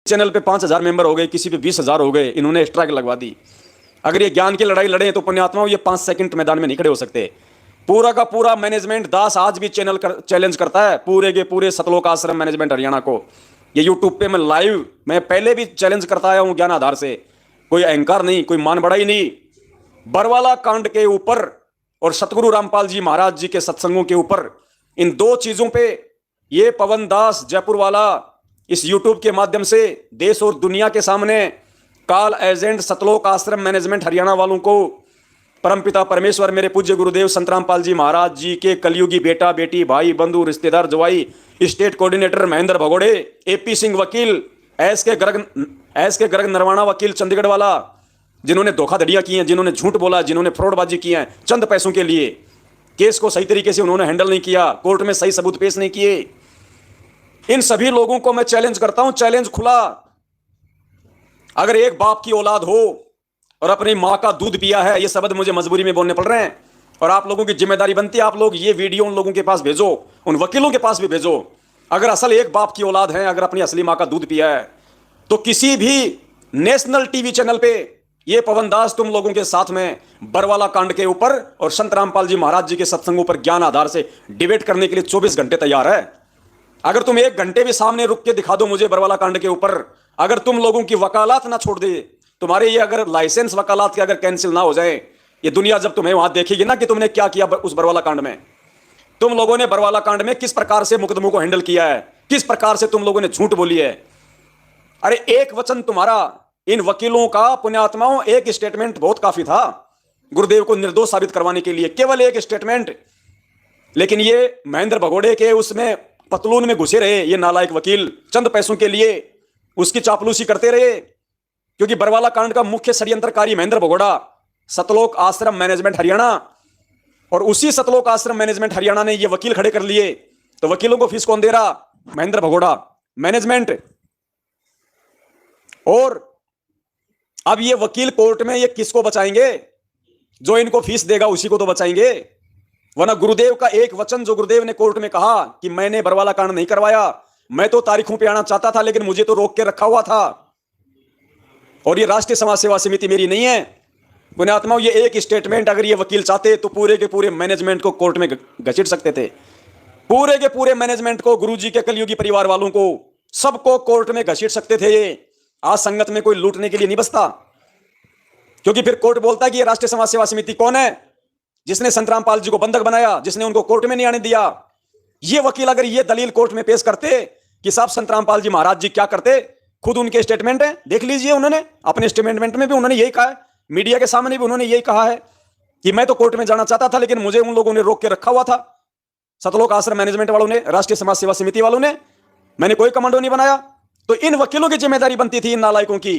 Channel पे 5,000 member हो गए, किसी पे 20,000 हो गए, इन्होंने स्ट्राइक लगवा दी। अगर ये ज्ञान की लड़ाई लड़े तो पुण्यात्माओं ये 5 सेकंड मैदान में नहीं खड़े हो सकते। पूरा का पूरा मैनेजमेंट दास आज भी चैलेंज करता है पूरे के पूरे सतलोक आश्रम मैनेजमेंट हरियाणा को। ये यूट्यूब पे मैं पहले भी चैलेंज करता आया हूं ज्ञान आधार से। कोई अहंकार नहीं, कोई मान बड़ाई नहीं। बरवाला कांड के ऊपर और सतगुरु रामपाल जी महाराज जी के सत्संगों के ऊपर, इन दो चीजों पे ये पवन दास जयपुर वाला इस यूट्यूब के माध्यम से देश और दुनिया के सामने काल एजेंट सतलोक आश्रम मैनेजमेंट हरियाणा वालों को परमपिता परमेश्वर मेरे पूज्य गुरुदेव संत रामपाल जी महाराज जी के कलयुगी बेटा बेटी भाई बंधु रिश्तेदार जवाई स्टेट कोऑर्डिनेटर महेंद्र भगोड़े, एपी सिंह वकील, एस के गर्ग नरवाना वकील चंडीगढ़ वाला, जिन्होंने धोखाधड़ियां की हैं, जिन्होंने झूठ बोला, जिन्होंने फ्रॉडबाजी की है चंद पैसों के लिए, केस को सही तरीके से उन्होंने हैंडल नहीं किया, कोर्ट में सही सबूत पेश नहीं किए, इन सभी लोगों को मैं चैलेंज करता हूं। चैलेंज खुला। अगर एक बाप की औलाद हो और अपनी मां का दूध पिया है, ये शब्द मुझे मजबूरी में बोलने पड़ रहे हैं और आप लोगों की जिम्मेदारी बनती है, आप लोग ये वीडियो उन लोगों के पास भेजो, उन वकीलों के पास भी भेजो। अगर असल एक बाप की औलाद है, अगर अपनी असली मां का दूध पिया है, तो किसी भी नेशनल टीवी चैनल पे ये पवन दास तुम लोगों के साथ में बरवाला कांड के ऊपर और संत रामपाल जी महाराज जी के सत्संगों पर ज्ञान आधार से डिबेट करने के लिए 24 घंटे तैयार है। अगर तुम 1 घंटे भी सामने रुक के दिखा दो मुझे बरवाला कांड के ऊपर, अगर तुम लोगों की वकालत ना छोड़ दे, तुम्हारे ये अगर लाइसेंस वकालत के अगर कैंसिल ना हो जाए, ये दुनिया जब तुम्हें वहां देखेगी ना कि तुमने क्या किया उस बरवाला कांड में, तुम लोगों ने बरवाला कांड में किस प्रकार से मुकदमों को हैंडल किया है, किस प्रकार से तुम लोगों ने झूठ बोली है। अरे एक वचन तुम्हारा, इन वकीलों का पुण्यात्माओं, एक स्टेटमेंट बहुत काफी था गुरुदेव को निर्दोष साबित करवाने के लिए, केवल एक स्टेटमेंट। लेकिन ये महेंद्र भगोड़े के उसमें पतलून में घुसे रहे ये नालायक वकील, चंद पैसों के लिए उसकी चापलूसी करते रहे, क्योंकि बरवाला कांड का मुख्य षड्यंत्रकारी महेंद्र भगोड़ा, सतलोक आश्रम मैनेजमेंट हरियाणा, और उसी सतलोक आश्रम मैनेजमेंट हरियाणा ने ये वकील खड़े कर लिए। तो वकीलों को फीस कौन दे रहा? महेंद्र भगोड़ा, मैनेजमेंट। और अब ये वकील कोर्ट में ये किसको बचाएंगे? जो इनको फीस देगा उसी को तो बचाएंगे, वरना गुरुदेव का एक वचन जो गुरुदेव ने कोर्ट में कहा कि मैंने बरवाला कांड नहीं करवाया, मैं तो तारीखों पे आना चाहता था लेकिन मुझे तो रोक के रखा हुआ था, और ये राष्ट्रीय समाज सेवा समिति मेरी नहीं है। पुण्यात्माओं, ये एक स्टेटमेंट अगर ये वकील चाहते तो पूरे के पूरे मैनेजमेंट को कोर्ट में घसीट सकते थे, पूरे के पूरे मैनेजमेंट को, गुरुजी के कलयुगी परिवार वालों को, सबको कोर्ट में घसीट सकते थे। ये आज संगत में कोई लूटने के लिए नहीं बसता, क्योंकि फिर कोर्ट बोलता है कि ये राष्ट्रीय समाज सेवा समिति कौन है? जिसने संत रामपाल जी को बंधक बनाया, जिसने उनको कोर्ट में नहीं आने दिया। ये वकील अगर ये दलील कोर्ट में पेश करते कि साहब संत रामपाल जी महाराज जी क्या करते, खुद उनके स्टेटमेंट है, देख लीजिए, उन्होंने अपने स्टेटमेंट में भी उन्होंने यही कहा है, मीडिया के सामने भी उन्होंने यही कहा है कि मैं तो कोर्ट में जाना चाहता था लेकिन मुझे उन लोगों ने रोक के रखा हुआ था, सतलोक आश्रम मैनेजमेंट वालों ने, राष्ट्रीय समाज सेवा समिति वालों ने, मैंने कोई कमांडो नहीं बनाया। तो इन वकीलों की जिम्मेदारी बनती थी इन नालायकों की।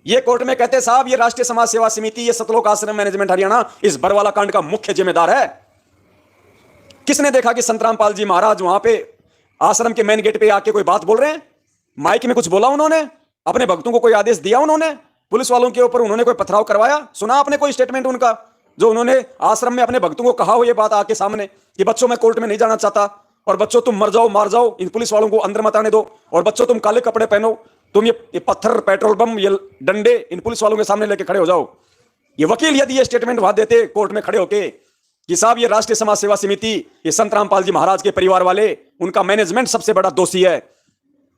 ये कोर्ट में कहते साहब ये राष्ट्रीय समाज सेवा समिति, ये सतलोक आश्रम मैनेजमेंट हरियाणा इस बरवाला कांड का मुख्य जिम्मेदार है। किसने देखा कि संत रामपाल जी महाराज वहां पे आश्रम के मेन गेट पे आके कोई बात बोल रहे हैं? माइक में कुछ बोला उन्होंने? अपने भक्तों को कोई आदेश दिया उन्होंने? पुलिस वालों के ऊपर उन्होंने कोई पथराव करवाया? सुना आपने कोई स्टेटमेंट उनका जो उन्होंने आश्रम में अपने भक्तों को कहा हो ये बात आके सामने कि बच्चों मैं कोर्ट में नहीं जाना चाहता, और बच्चों तुम मर जाओ मार जाओ, इन पुलिस वालों को अंदर मत आने दो, और बच्चों तुम काले कपड़े पहनो, तुम ये पत्थर, पेट्रोल बम, ये डंडे इन पुलिस वालों के सामने लेके खड़े हो जाओ। ये वकील यदि ये स्टेटमेंट वहां देते कोर्ट में खड़े होके कि साहब ये राष्ट्रीय समाज सेवा समिति, ये संत रामपाल जी महाराज के परिवार वाले, उनका मैनेजमेंट सबसे बड़ा दोषी है,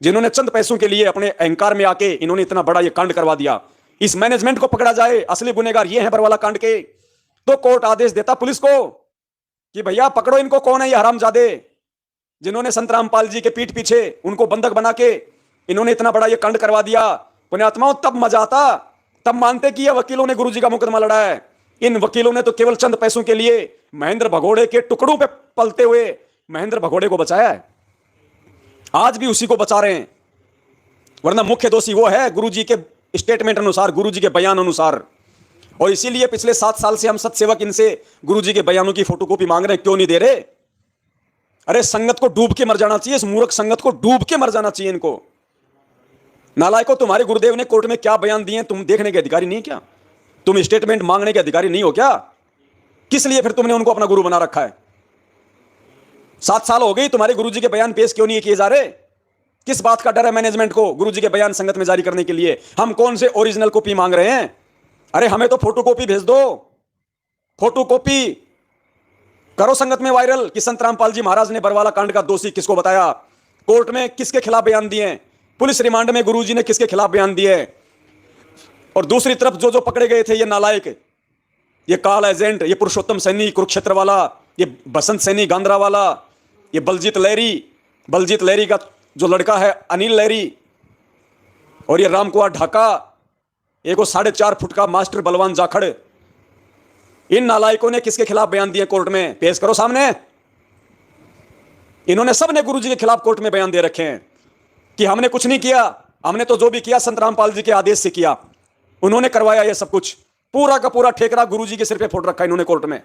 जिन्होंने चंद पैसों के लिए अपने अहंकार में आके इन्होंने इतना बड़ा ये कांड करवा दिया, इस मैनेजमेंट को पकड़ा जाए, असली गुनेगार ये है बरवाला कांड के। तो कोर्ट आदेश देता पुलिस को कि भैया पकड़ो इनको, कौन है ये हरामजादे जिन्होंने संत रामपाल जी के पीठ पीछे उनको बंधक बना के इन्होंने इतना बड़ा ये कांड करवा दिया। पुण्यात्माओं, तब मजा आता, तब मानते कि ये वकीलों ने गुरुजी का मुकदमा लड़ा है। इन वकीलों ने तो केवल चंद पैसों के लिए महेंद्र भगोड़े के टुकड़ों पे पलते हुए महेंद्र भगोड़े को बचाया है, आज भी उसी को बचा रहे हैं, वरना मुख्य दोषी वो है गुरुजी के स्टेटमेंट अनुसार, गुरुजी के बयान अनुसार। और इसीलिए पिछले 7 साल से हम सत्सेवक इनसे गुरुजी के बयानों की फोटोकॉपी मांग रहे हैं, क्यों नहीं दे रहे? अरे संगत को डूब के मर जाना चाहिए, इस मूर्ख संगत को डूब के मर जाना चाहिए इनको। नालायकों, तुम्हारे गुरुदेव ने कोर्ट में क्या बयान दिए तुम देखने के अधिकारी नहीं क्या? तुम स्टेटमेंट मांगने के अधिकारी नहीं हो क्या? किस लिए फिर तुमने उनको अपना गुरु बना रखा है? 7 साल हो गई, तुम्हारे गुरुजी के बयान पेश क्यों नहीं किए जा रहे? किस बात का डर है मैनेजमेंट को गुरुजी के बयान संगत में जारी करने के लिए? हम कौन से ओरिजिनल कॉपी मांग रहे हैं? अरे हमें तो फोटो कॉपी भेज दो, फोटो कॉपी करो संगत में वायरल कि संत रामपाल जी महाराज ने बरवाला कांड का दोषी किसको बताया, कोर्ट में किसके खिलाफ बयान दिए, पुलिस रिमांड में गुरुजी ने किसके खिलाफ बयान दिए। और दूसरी तरफ जो जो पकड़े गए थे ये नालायक, ये काल एजेंट, ये पुरुषोत्तम सैनी कुरुक्षेत्र वाला, ये बसंत सैनी गांधरा वाला, ये बलजीत लहरी का जो लड़का है अनिल लहरी, और ये रामकुमार ढाका, एक 4.5 फुट का मास्टर बलवान जाखड़। इन नालायकों ने किसके खिलाफ बयान दिए कोर्ट में? पेश करो सामने। इन्होंने सब ने गुरुजी के खिलाफ कोर्ट में बयान दे रखे हैं कि हमने कुछ नहीं किया, हमने तो जो भी किया संत रामपाल जी के आदेश से किया, उन्होंने करवाया ये सब कुछ। पूरा का पूरा ठेकरा गुरुजी के सिर पे फोड़ रखा इन्होंने कोर्ट में।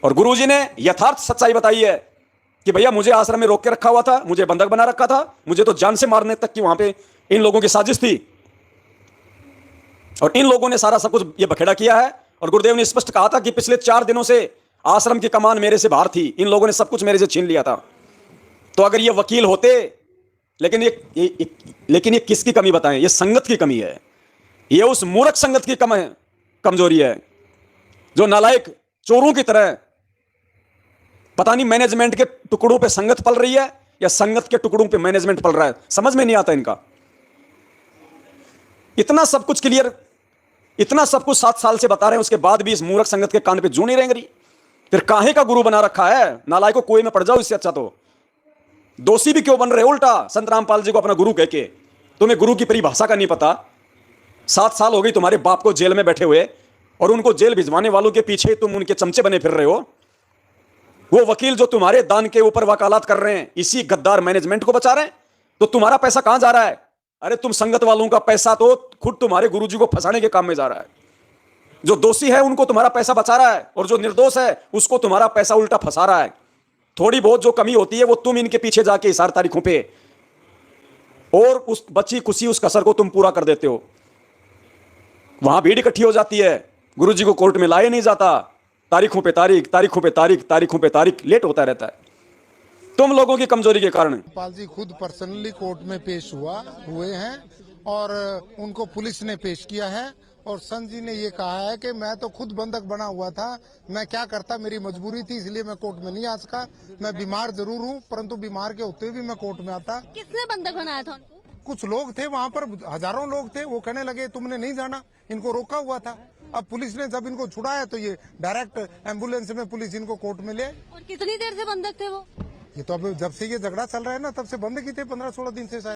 और गुरुजी ने यथार्थ सच्चाई बताई है कि भैया मुझे आश्रम में रोक के रखा हुआ था, मुझे बंधक बना रखा था, मुझे तो जान से मारने तक की वहां पे इन लोगों की साजिश थी, और इन लोगों ने सारा सब कुछ ये बखेड़ा किया है। और गुरुदेव ने स्पष्ट कहा था कि पिछले 4 दिनों से आश्रम की कमान मेरे से बाहर थी, इन लोगों ने सब कुछ मेरे से छीन लिया था। तो अगर ये वकील होते, लेकिन ये किसकी कमी बताएं? ये संगत की कमी है, ये उस मूर्ख संगत की कमजोरी है जो नालायक चोरों की तरह पता नहीं मैनेजमेंट के टुकड़ों पे संगत पल रही है या संगत के टुकड़ों पे मैनेजमेंट पल रहा है, समझ में नहीं आता इनका। इतना सब कुछ क्लियर, इतना सब कुछ 7 साल से बता रहे हैं, उसके बाद भी इस मूर्ख संगत के कान पे जू नहीं रेंग रही। फिर काहे का गुरु बना रखा है? नालायक को कोई में पड़ जाओ, इससे अच्छा तो दोषी भी क्यों बन रहे उल्टा संत रामपाल जी को अपना गुरु कह के? तुम्हें गुरु की परिभाषा का नहीं पता। 7 साल हो गई तुम्हारे बाप को जेल में बैठे हुए, और उनको जेल भिजवाने वालों के पीछे तुम उनके चमचे बने फिर रहे हो। वो वकील जो तुम्हारे दान के ऊपर वकालत कर रहे हैं, इसी गद्दार मैनेजमेंट को बचा रहे हैं। तो तुम्हारा पैसा कहां जा रहा है? अरे तुम संगत वालों का पैसा तो खुद तुम्हारे गुरुजी को फंसाने के काम में जा रहा है। जो दोषी है उनको तुम्हारा पैसा बचा रहा है, और जो निर्दोष है उसको तुम्हारा पैसा उल्टा फंसा रहा है। थोड़ी बहुत जो कमी होती है वो तुम इनके पीछे जाके इशार तारीखों पे, और उस बच्ची खुशी उस कसर को तुम पूरा कर देते हो। वहां भीड़ इकट्ठी हो जाती है, गुरुजी को कोर्ट में लाया नहीं जाता, तारीखों पे तारीख, तारीखों पे तारीख, तारीखों पे तारीख, लेट होता रहता है तुम लोगों की कमजोरी के कारण। रामपाल जी खुद पर्सनली कोर्ट में पेश हुए हैं, और उनको पुलिस ने पेश किया है। और संत जी ने ये कहा है कि मैं तो खुद बंधक बना हुआ था, मैं क्या करता, मेरी मजबूरी थी इसलिए मैं कोर्ट में नहीं आ सका। मैं बीमार जरूर हूँ, परंतु बीमार के होते हुए भी मैं कोर्ट में आता। किसने बंधक बनाया था उनको? कुछ लोग थे वहाँ पर, हजारों लोग थे, वो कहने लगे तुमने नहीं जाना, इनको रोका हुआ था। अब पुलिस ने जब इनको छुड़ाया तो ये डायरेक्ट एम्बुलेंस में पुलिस इनको कोर्ट में ले। और कितनी देर से बंधक थे वो? ये तो अब जब से ये झगड़ा चल रहा है ना, तब से बंद की थे, 15-16 दिन से शायद।